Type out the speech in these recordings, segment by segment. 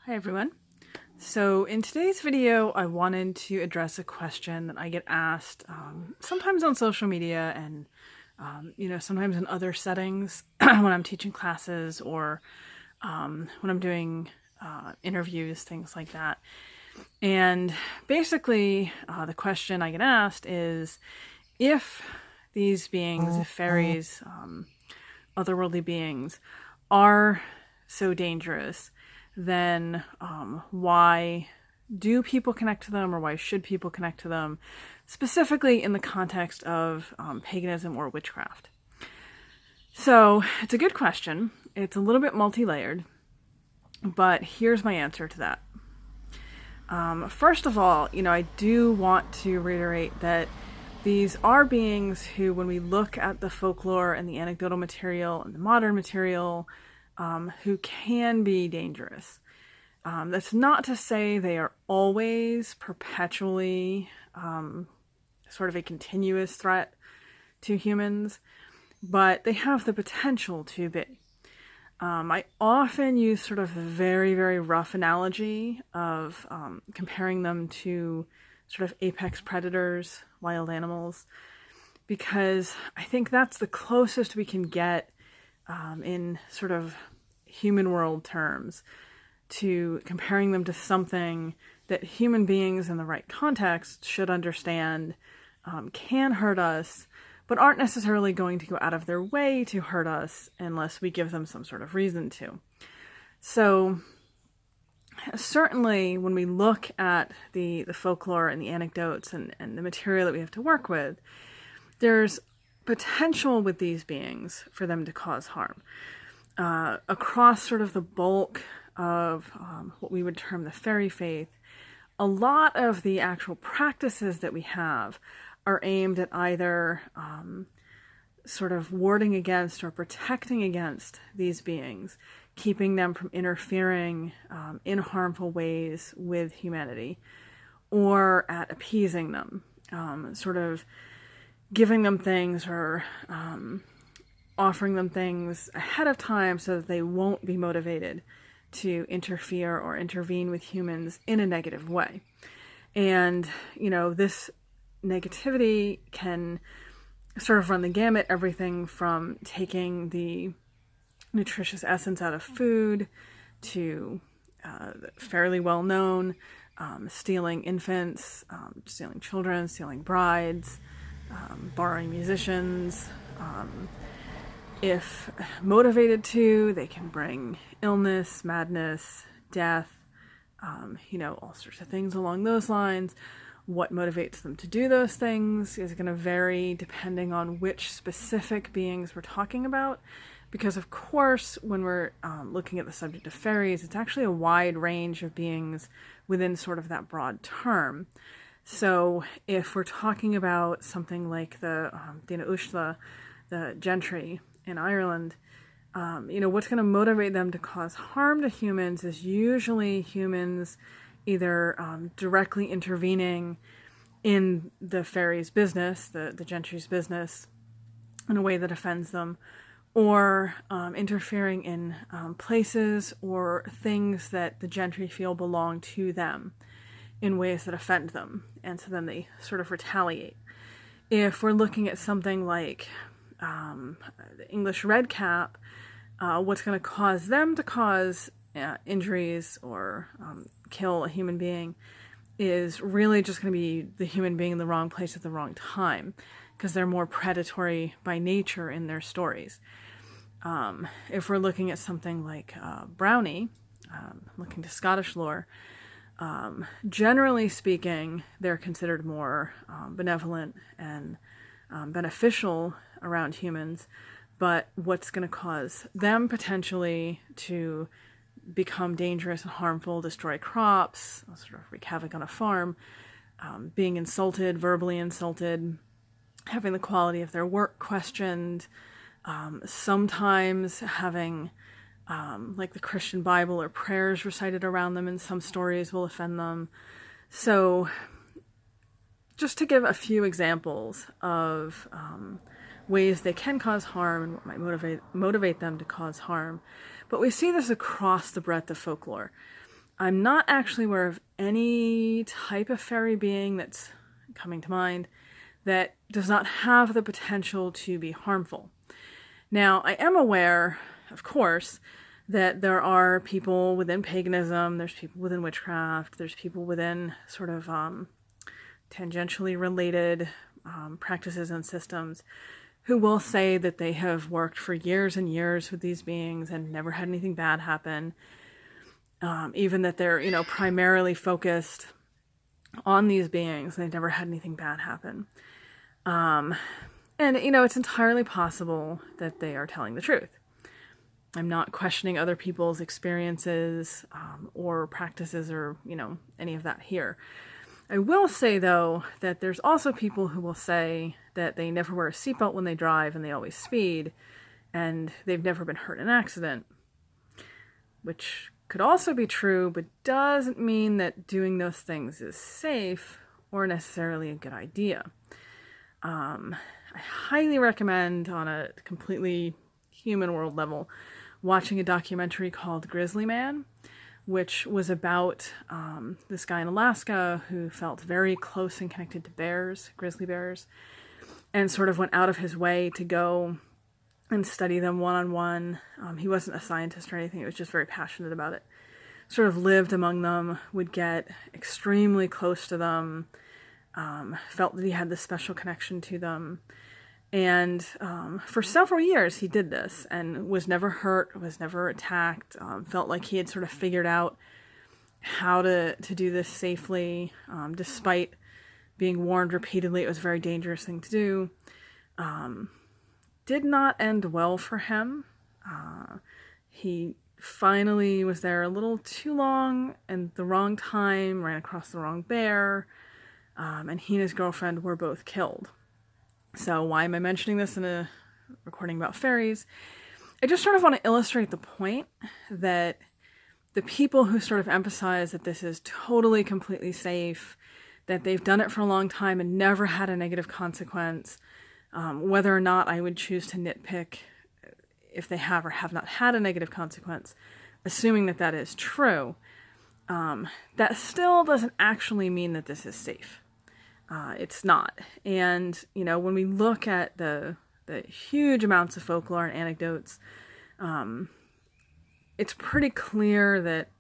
Hi everyone. So in today's video, I wanted to address a question that I get asked sometimes on social media and sometimes in other settings when I'm teaching classes or when I'm doing interviews, things like that. And basically, the question I get asked is, if these beings, if fairies, otherworldly beings, are so dangerous, then why do people connect to them, or why should people connect to them, specifically in the context of paganism or witchcraft? So it's a good question. It's a little bit multi-layered, but here's my answer to that. First of all, I do want to reiterate that these are beings who, when we look at the folklore and the anecdotal material and the modern material, who can be dangerous. That's not to say they are always perpetually sort of a continuous threat to humans, but they have the potential to be. I often use sort of a very, very rough analogy of comparing them to sort of apex predators, wild animals, because I think that's the closest we can get in sort of human world terms to comparing them to something that human beings in the right context should understand can hurt us, but aren't necessarily going to go out of their way to hurt us unless we give them some sort of reason to. So certainly when we look at the folklore and the anecdotes and the material that we have to work with, there's potential with these beings for them to cause harm. Across sort of the bulk of what we would term the fairy faith, a lot of the actual practices that we have are aimed at either sort of warding against or protecting against these beings, keeping them from interfering in harmful ways with humanity, or at appeasing them, sort of giving them things or offering them things ahead of time so that they won't be motivated to interfere or intervene with humans in a negative way. And, this negativity can sort of run the gamut, everything from taking the nutritious essence out of food to fairly well known stealing infants, stealing children, stealing brides, borrowing musicians. If motivated to, they can bring illness, madness, death, all sorts of things along those lines. What motivates them to do those things is going to vary depending on which specific beings we're talking about. Because, of course, when we're looking at the subject of fairies, it's actually a wide range of beings within sort of that broad term. So if we're talking about something like the Dina Ushla, the gentry in Ireland, what's going to motivate them to cause harm to humans is usually humans either directly intervening in the fairies' business, the gentry's business, in a way that offends them, or interfering in places or things that the gentry feel belong to them in ways that offend them, and so then they sort of retaliate. If we're looking at something like the English redcap, what's going to cause them to cause injuries or kill a human being is really just going to be the human being in the wrong place at the wrong time, because they're more predatory by nature in their stories. If we're looking at something like Brownie, looking to Scottish lore, generally speaking, they're considered more benevolent and beneficial around humans, but what's going to cause them potentially to become dangerous and harmful, destroy crops, sort of wreak havoc on a farm, being insulted, verbally insulted, having the quality of their work questioned, sometimes having like the Christian Bible or prayers recited around them in some stories will offend them. So just to give a few examples of ways they can cause harm and what might motivate them to cause harm. But we see this across the breadth of folklore. I'm not actually aware of any type of fairy being that's coming to mind that does not have the potential to be harmful. Now, I am aware, of course, that there are people within paganism, there's people within witchcraft, there's people within sort of tangentially related practices and systems who will say that they have worked for years and years with these beings and never had anything bad happen. Even that they're, primarily focused on these beings, they've never had anything bad happen. And, it's entirely possible that they are telling the truth. I'm not questioning other people's experiences or practices or, any of that here. I will say, though, that there's also people who will say that they never wear a seatbelt when they drive and they always speed, and they've never been hurt in an accident, which could also be true, but doesn't mean that doing those things is safe or necessarily a good idea. I highly recommend, on a completely human world level, watching a documentary called Grizzly Man, which was about this guy in Alaska who felt very close and connected to bears, grizzly bears, and sort of went out of his way to go and study them one-on-one. He wasn't a scientist or anything, he was just very passionate about it. Sort of lived among them, would get extremely close to them, felt that he had this special connection to them. And for several years he did this and was never hurt, was never attacked, felt like he had sort of figured out how to do this safely, despite being warned repeatedly it was a very dangerous thing to do. Did not end well for him. He finally was there a little too long and the wrong time, ran across the wrong bear, and he and his girlfriend were both killed. So why am I mentioning this in a recording about fairies? I just sort of want to illustrate the point that the people who sort of emphasize that this is totally, completely safe, that they've done it for a long time and never had a negative consequence, whether or not I would choose to nitpick if they have or have not had a negative consequence, assuming that that is true, that still doesn't actually mean that this is safe. It's not. And, when we look at the huge amounts of folklore and anecdotes, it's pretty clear that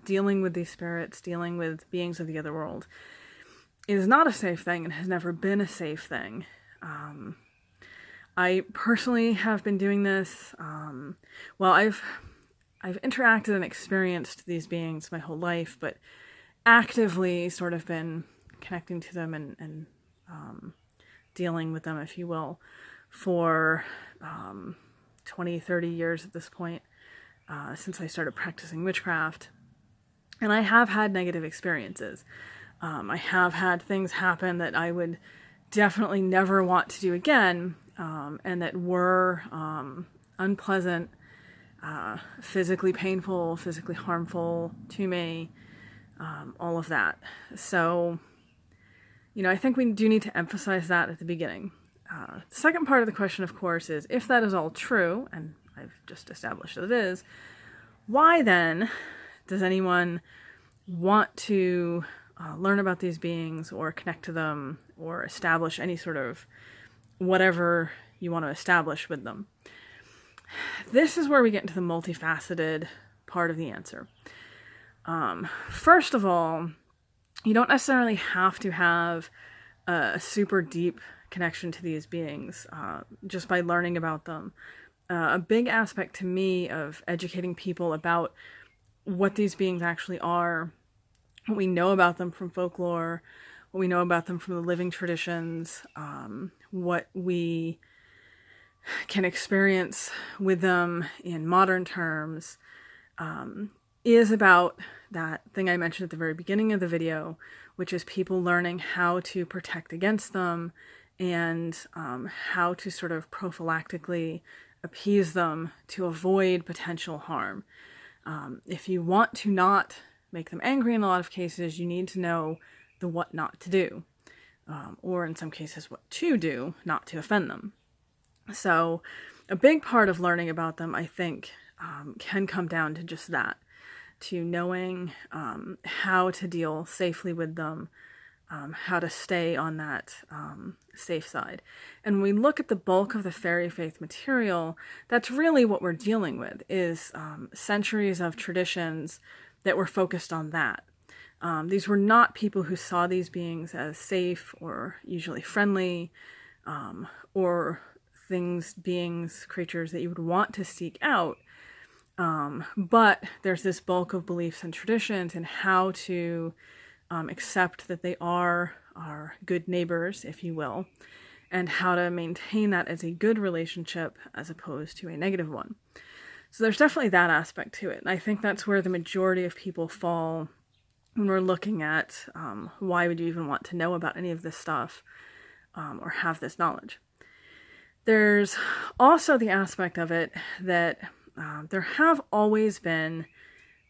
dealing with these spirits, dealing with beings of the other world, is not a safe thing and has never been a safe thing. I personally have been doing this. I've interacted and experienced these beings my whole life, but actively sort of been connecting to them and dealing with them, if you will, for 20, 30 years at this point, since I started practicing witchcraft. And I have had negative experiences. I have had things happen that I would definitely never want to do again, and that were unpleasant, physically painful, physically harmful to me, all of that. So, I think we do need to emphasize that at the beginning. The second part of the question, of course, is if that is all true, and I've just established that it is, why then does anyone want to learn about these beings or connect to them or establish any sort of whatever you want to establish with them? This is where we get into the multifaceted part of the answer. First of all, you don't necessarily have to have a super deep connection to these beings just by learning about them. A big aspect to me of educating people about what these beings actually are, what we know about them from folklore, what we know about them from the living traditions, what we can experience with them in modern terms, is about that thing I mentioned at the very beginning of the video, which is people learning how to protect against them and how to sort of prophylactically appease them to avoid potential harm. If you want to not make them angry in a lot of cases, you need to know the what not to do, or in some cases what to do not to offend them. So a big part of learning about them, I think, can come down to just that. to knowing how to deal safely with them, how to stay on that safe side. And when we look at the bulk of the fairy faith material, that's really what we're dealing with, is centuries of traditions that were focused on that. These were not people who saw these beings as safe or usually friendly, or things, beings, creatures that you would want to seek out. But there's this bulk of beliefs and traditions and how to accept that they are our good neighbors, if you will, and how to maintain that as a good relationship as opposed to a negative one. So there's definitely that aspect to it. And I think that's where the majority of people fall when we're looking at why would you even want to know about any of this stuff or have this knowledge. There's also the aspect of it that there have always been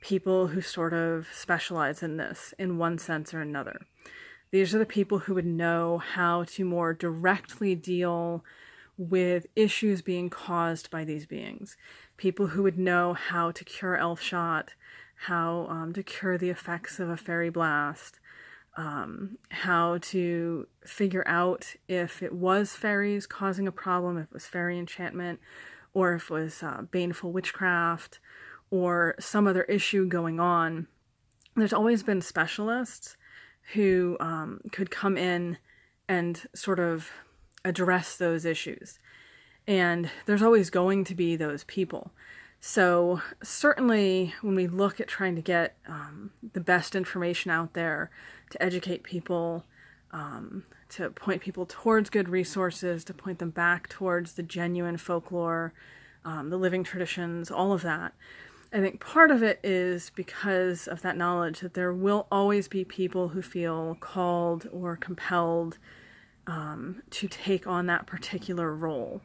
people who sort of specialize in this in one sense or another. These are the people who would know how to more directly deal with issues being caused by these beings. People who would know how to cure elf shot, how to cure the effects of a fairy blast, how to figure out if it was fairies causing a problem, if it was fairy enchantment, or if it was baneful witchcraft, or some other issue going on. There's always been specialists who could come in and sort of address those issues. And there's always going to be those people. So certainly when we look at trying to get the best information out there to educate people, to point people towards good resources, to point them back towards the genuine folklore, the living traditions, all of that, I think part of it is because of that knowledge that there will always be people who feel called or compelled to take on that particular role,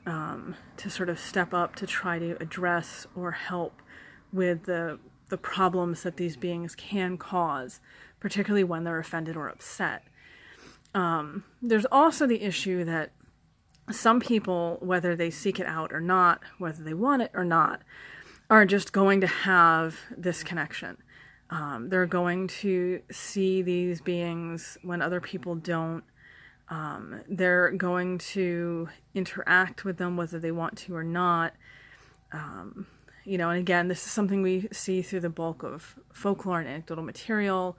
to sort of step up to try to address or help with the problems that these beings can cause, particularly when they're offended or upset. There's also the issue that some people, whether they seek it out or not, whether they want it or not, are just going to have this connection. They're going to see these beings when other people don't. They're going to interact with them whether they want to or not. And again, this is something we see through the bulk of folklore and anecdotal material.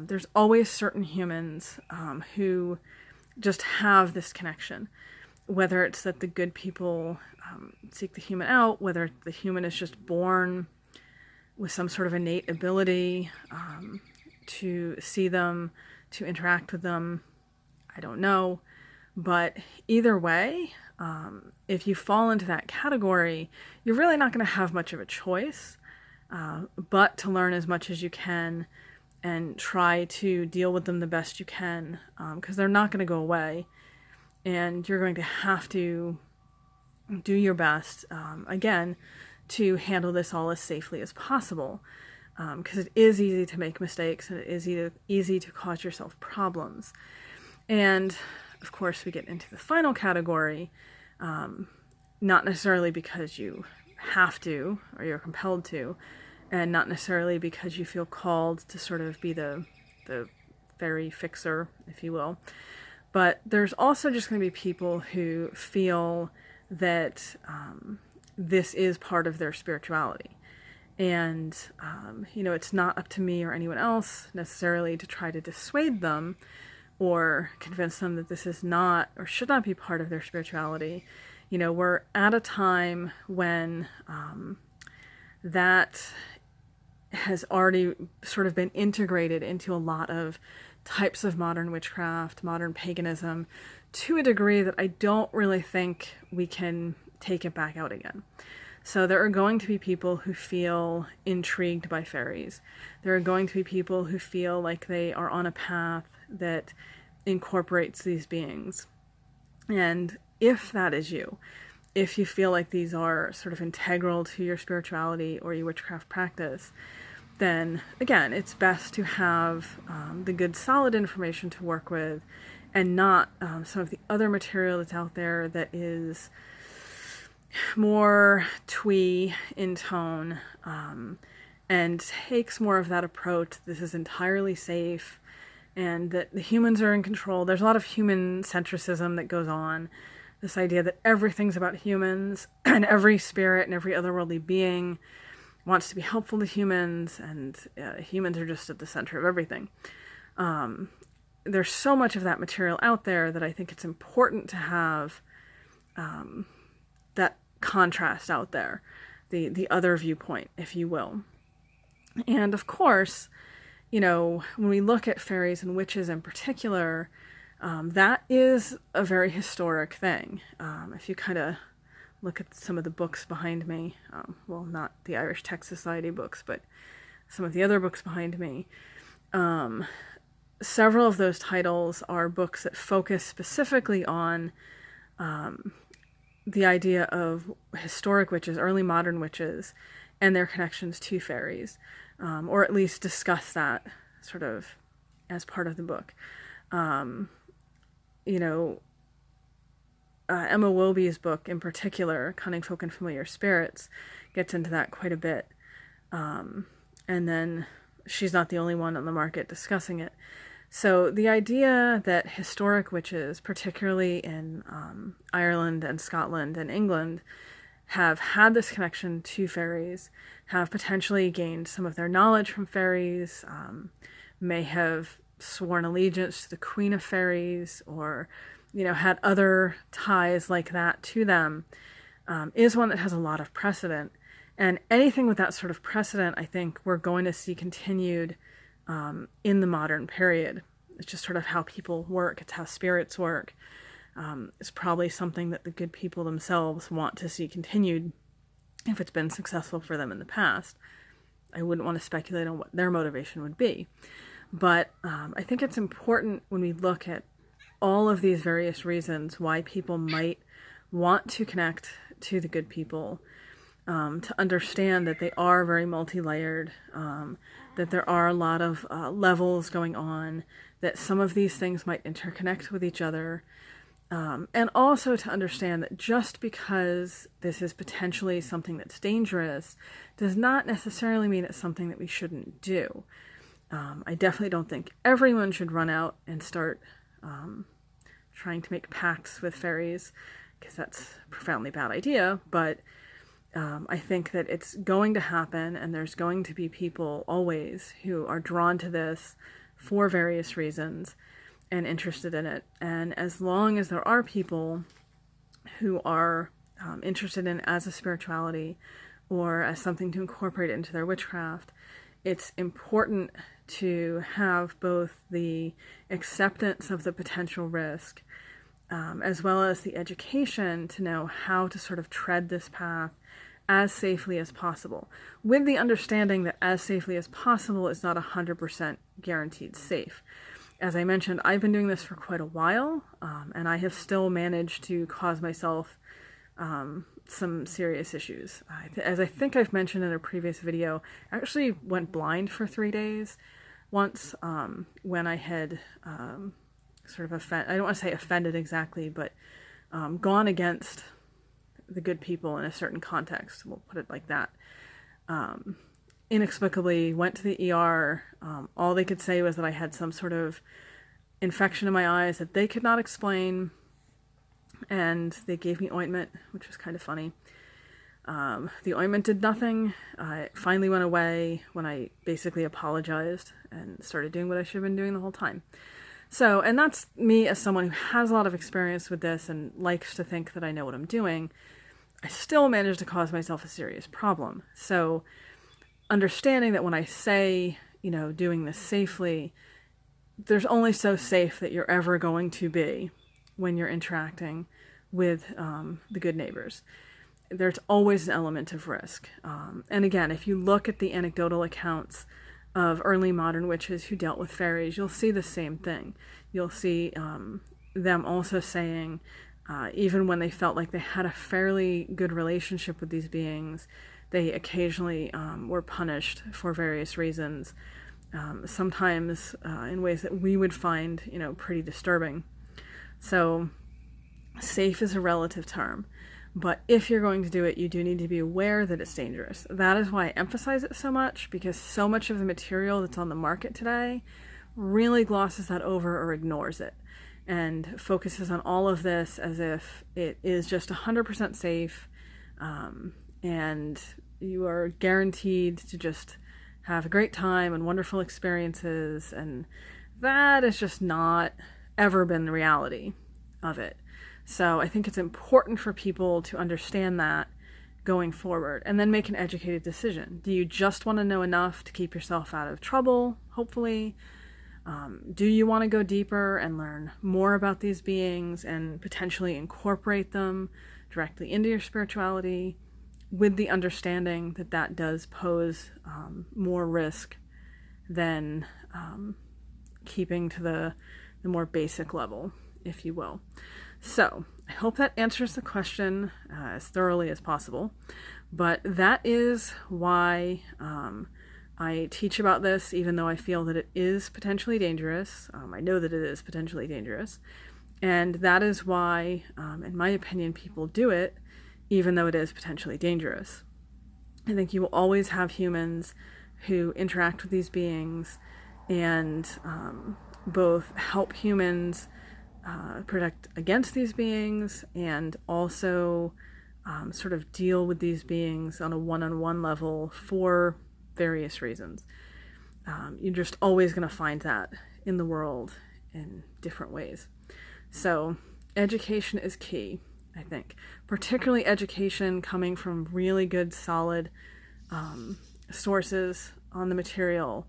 There's always certain humans who just have this connection, whether it's that the good people seek the human out, whether the human is just born with some sort of innate ability to see them, to interact with them. I don't know. But either way, if you fall into that category, you're really not going to have much of a choice but to learn as much as you can and try to deal with them the best you can, because they're not going to go away. And you're going to have to do your best, again, to handle this all as safely as possible. Because it is easy to make mistakes and it is easy to cause yourself problems. And, of course, we get into the final category, not necessarily because you have to or you're compelled to, and not necessarily because you feel called to sort of be the fairy fixer, if you will. But there's also just going to be people who feel that this is part of their spirituality. And, it's not up to me or anyone else necessarily to try to dissuade them or convince them that this is not or should not be part of their spirituality. We're at a time when that has already sort of been integrated into a lot of types of modern witchcraft, modern paganism, to a degree that I don't really think we can take it back out again. So there are going to be people who feel intrigued by fairies. There are going to be people who feel like they are on a path that incorporates these beings. And if that is you, if you feel like these are sort of integral to your spirituality or your witchcraft practice, then again, it's best to have the good solid information to work with and not some of the other material that's out there that is more twee in tone and takes more of that approach. This is entirely safe, and that the humans are in control. There's a lot of human centricism that goes on. This idea that everything's about humans, and every spirit and every otherworldly being wants to be helpful to humans, and humans are just at the center of everything. There's so much of that material out there that I think it's important to have that contrast out there, the other viewpoint, if you will. And of course, you know, when we look at fairies and witches in particular, that is a very historic thing. If you kind of look at some of the books behind me, well, not the Irish Text Society books, but some of the other books behind me, several of those titles are books that focus specifically on the idea of historic witches, early modern witches, and their connections to fairies, or at least discuss that sort of as part of the book. You know, Emma Wilby's book in particular, Cunning Folk and Familiar Spirits, gets into that quite a bit. And then she's not the only one on the market discussing it. So the idea that historic witches, particularly in Ireland and Scotland and England, have had this connection to fairies, have potentially gained some of their knowledge from fairies, may have sworn allegiance to the Queen of Fairies, or, you know, had other ties like that to them, is one that has a lot of precedent. And anything with that sort of precedent, I think we're going to see continued in the modern period. It's just sort of how people work. It's how spirits work. It's probably something that the good people themselves want to see continued if it's been successful for them in the past. I wouldn't want to speculate on what their motivation would be. But I think it's important when we look at all of these various reasons why people might want to connect to the good people, to understand that they are very multi-layered, that there are a lot of levels going on, that some of these things might interconnect with each other, and also to understand that just because this is potentially something that's dangerous does not necessarily mean it's something that we shouldn't do. I definitely don't think everyone should run out and start trying to make pacts with fairies, because that's a profoundly bad idea, but I think that it's going to happen, and there's going to be people always who are drawn to this for various reasons and interested in it. And as long as there are people who are interested in it as a spirituality or as something to incorporate into their witchcraft, it's important to have both the acceptance of the potential risk as well as the education to know how to sort of tread this path as safely as possible, with the understanding that as safely as possible is not 100% guaranteed safe. As I mentioned, I've been doing this for quite a while, and I have still managed to cause myself some serious issues. As I think I've mentioned in a previous video, I actually went blind for 3 days once when I had sort of I don't want to say offended exactly, but gone against the good people in a certain context, we'll put it like that. Inexplicably went to the ER. All they could say was that I had some sort of infection in my eyes that they could not explain, and they gave me ointment, which was kind of funny. The ointment did nothing. It finally went away when I basically apologized and started doing what I should have been doing the whole time. So, and that's me as someone who has a lot of experience with this and likes to think that I know what I'm doing. I still managed to cause myself a serious problem. So understanding that when I say, you know, doing this safely, there's only so safe that you're ever going to be when you're interacting with the good neighbors. There's always an element of risk. And again, if you look at the anecdotal accounts of early modern witches who dealt with fairies, you'll see the same thing. You'll see them also saying, even when they felt like they had a fairly good relationship with these beings, they occasionally were punished for various reasons, sometimes in ways that we would find, you know, pretty disturbing. So safe is a relative term. But if you're going to do it, you do need to be aware that it's dangerous. That is why I emphasize it so much, because so much of the material that's on the market today really glosses that over or ignores it and focuses on all of this as if it is just 100% safe, and you are guaranteed to just have a great time and wonderful experiences, and that has just not ever been the reality of it. So I think it's important for people to understand that going forward and then make an educated decision. Do you just want to know enough to keep yourself out of trouble, hopefully? Do you want to go deeper and learn more about these beings and potentially incorporate them directly into your spirituality with the understanding that that does pose more risk than keeping to the more basic level, if you will? So I hope that answers the question as thoroughly as possible, but that is why I teach about this, even though I feel that it is potentially dangerous. I know that it is potentially dangerous, and that is why, in my opinion, people do it, even though it is potentially dangerous. I think you will always have humans who interact with these beings and both help humans protect against these beings and also sort of deal with these beings on a one-on-one level for various reasons. You're just always going to find that in the world in different ways. So education is key, I think, particularly education coming from really good, solid sources on the material.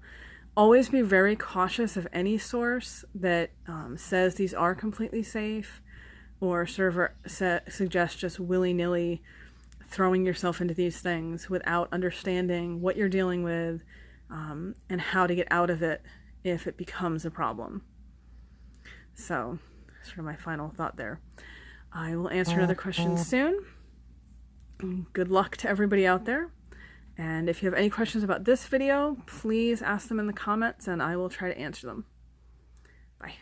Always be very cautious of any source that says these are completely safe or suggests just willy-nilly throwing yourself into these things without understanding what you're dealing with and how to get out of it if it becomes a problem. So, sort of my final thought there. I will answer another question soon. Good luck to everybody out there. And if you have any questions about this video, please ask them in the comments and I will try to answer them. Bye.